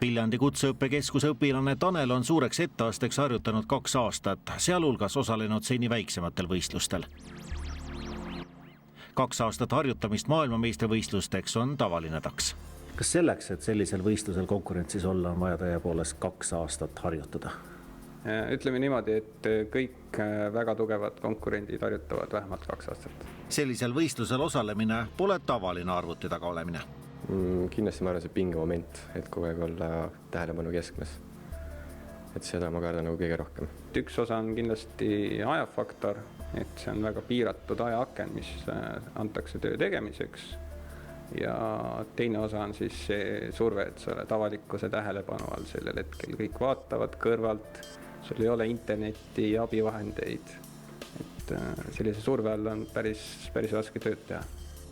Viljandi kutseõppekeskuse õpilane Tanel on suureks etteasteks harjutanud 2 aastat, sealhulgas osalenud seni väiksematel võistlustel. 2 aastat harjutamist maailmameistrivõistlusteks on tavaline taks. Kas selleks, et sellisel võistlusel konkurentsis olla, on vaja tõepoolest 2 aastat harjutada? Ütleme niimoodi, et kõik väga tugevad konkurendid harjutavad vähemalt 2 aastat. Sellisel võistlusel osalemine pole tavaline arvuti taga olemine. Kindlasti ma arvan see pingemoment, et kogu aeg olla tähelepanu keskmes. Et seda ma kardan nagu kõige rohkem. Üks osa on kindlasti ajafaktor, et see on väga piiratud ajaaken, mis antakse töö tegemiseks. Ja teine osa on siis see surve, et sa oled avalikkuse tähelepanu all sellel hetkel. Kõik vaatavad kõrvalt, sul ei ole internetti ja abivahendeid. Et sellise surve all on päris raske tööd teha.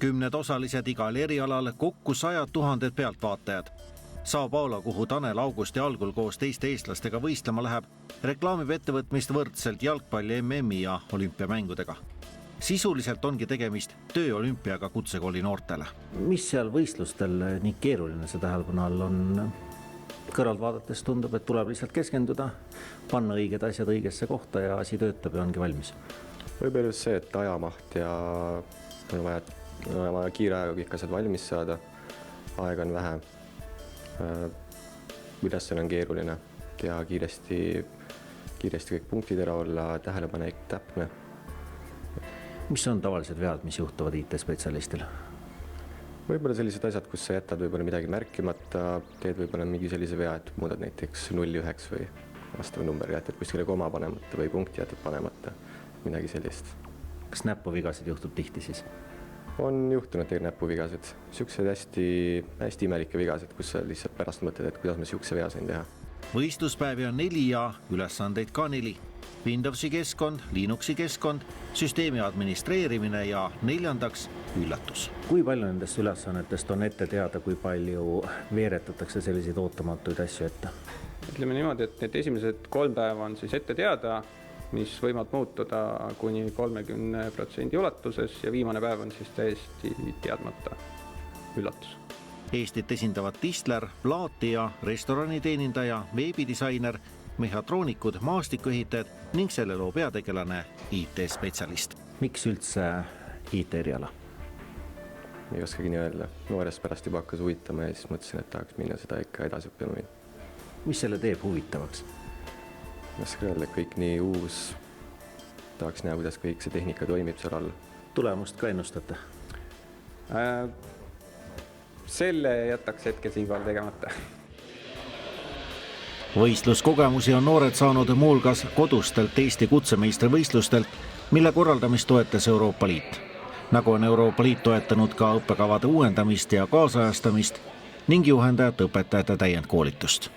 10 osalised igal erialal, kokku 100 000 pealtvaatajad. Sao Paulo, kuhu Tanel augusti algul koos teiste eestlastega võistlema läheb, reklaamib ettevõtmist võrdselt jalgpalli MM-i ja olümpiamängudega. Sisuliselt ongi tegemist tööolümpiaga kutsekooli noortele. Mis seal võistlustel nii keeruline see tähelepanu all on? Kõrvalt vaadates tundub, et tuleb lihtsalt keskenduda, panna õiged asjad õigesse kohta ja asi töötab ja ongi valmis. Võib-olla just see, et ajamaht ja on vaja kiire ajaga kõik asjad valmis saada. Aega on vähe. Ülesanne on keeruline. Teha kiiresti kõik punktid ära olla, tähelepanek täpne. Mis on tavalised vead, mis juhtuvad IT-spetsialistil? Võib-olla sellised asjad, kus sa jätad võib-olla midagi märkimata, teed võib-olla mingi sellise vea, et muudad näiteks 0,9 või vastav number, jätad kuskile koma panemata või punkti jätad panemata, midagi sellist. Kas näpuvigasid juhtub tihti siis? On juhtunud teil näpuvigased. Siuksed hästi imelikke vigased, kus sa lihtsalt pärast mõtled, et kuidas ma siukse vea sain teha. Võistluspäevi on 4 ja ülesandeid ka 4. Windowsi keskkond, Linuxi keskkond, süsteemi administreerimine ja 4. üllatus. Kui palju nendest ülesannetest on ette teada, kui palju veeretatakse selliseid ootamatuid asju ette? Ütleme niimoodi, et need esimesed 3 päeva on siis ette teada, mis võivad muutuda kuni 30% ulatuses ja viimane päev on siis täiesti teadmata üllatus. Eestit esindavad Tistler, plaatija, restoraniteenindaja, veebidisainer, mehhatroonikud, maastikuehitajad ning selle loo peategelane IT-spetsialist. Miks üldse IT-eriala? Ei oskagi nii öelda. Noorest pärast juba hakkas huvitama ja siis mõtlesin, et tahaks minna seda ikka edasi õppima. Mis selle teeb huvitavaks? Oskagi öelda, kõik nii uus. Tahaks näha, kuidas kõik see tehnika toimib seal all. Tulemust ka ennustate? Selle jätaks hetke siinkohal tegemata. Võistluskogemusi on noored saanud muulgas kodustelt Eesti kutsemeistrivõistlustelt, mille korraldamist toetas Euroopa Liit. Nagu on Euroopa Liit toetanud ka õppekavade uuendamist ja kaasajastamist ning juhendajate õpetajate täiendkoolitust.